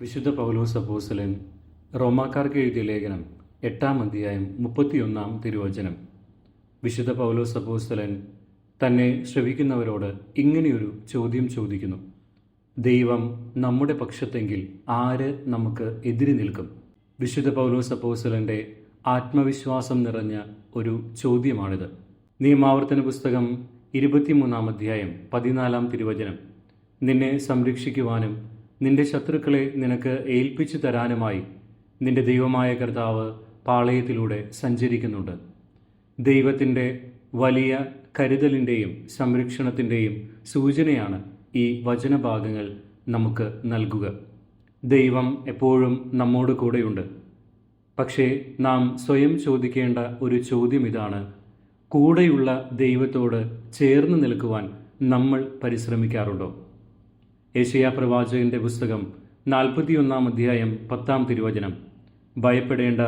വിശുദ്ധ പൗലോസ് അപ്പോസ്തലൻ റോമാക്കാർക്ക് എഴുതിയ ലേഖനം 8-ാം അധ്യായം 31-ാം തിരുവചനം. വിശുദ്ധ പൗലോസ് അപ്പോസ്തലൻ തന്നെ ശ്രവിക്കുന്നവരോട് ഇങ്ങനെയൊരു ചോദ്യം ചോദിക്കുന്നു: ദൈവം നമ്മുടെ പക്ഷത്തെങ്കിൽ ആര് നമുക്ക് എതിരി നിൽക്കും? വിശുദ്ധ പൗലോസ് അപ്പോസ്തലൻ്റെ ആത്മവിശ്വാസം നിറഞ്ഞ ഒരു ചോദ്യമാണിത്. നിയമാവർത്തന പുസ്തകം 23-ാം അധ്യായം 14-ാം തിരുവചനം: നിന്നെ സംരക്ഷിക്കുവാനും നിന്റെ ശത്രുക്കളെ നിനക്ക് ഏൽപ്പിച്ചു തരാനുമായി നിന്റെ ദൈവമായ കർത്താവ് പാളയത്തിലൂടെ സഞ്ചരിക്കുന്നുണ്ട്. ദൈവത്തിൻ്റെ വലിയ കരുതലിൻ്റെയും സംരക്ഷണത്തിൻ്റെയും സൂചനയാണ് ഈ വചനഭാഗങ്ങൾ നമുക്ക് നൽകുക. ദൈവം എപ്പോഴും നമ്മോട് കൂടെയുണ്ട്. പക്ഷേ നാം സ്വയം ചോദിക്കേണ്ട ഒരു ചോദ്യം ഇതാണ്: കൂടെയുള്ള ദൈവത്തോട് ചേർന്ന് നിൽക്കുവാൻ നമ്മൾ പരിശ്രമിക്കാറുണ്ടോ? യെശയ്യാ പ്രവാചകന്റെ പുസ്തകം 41-ാം അധ്യായം 10-ാം തിരുവചനം: ഭയപ്പെടേണ്ട,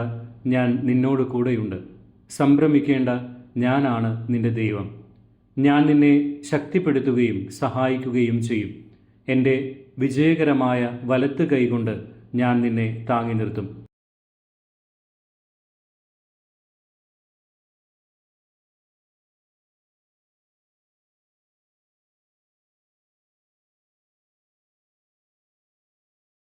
ഞാൻ നിന്നോട് കൂടെയുണ്ട്. സംഭ്രമിക്കേണ്ട, ഞാനാണ് നിന്റെ ദൈവം. ഞാൻ നിന്നെ ശക്തിപ്പെടുത്തുകയും സഹായിക്കുകയും ചെയ്യും. എൻ്റെ വിജയകരമായ വലത്ത് കൈകൊണ്ട് ഞാൻ നിന്നെ താങ്ങി നിർത്തും.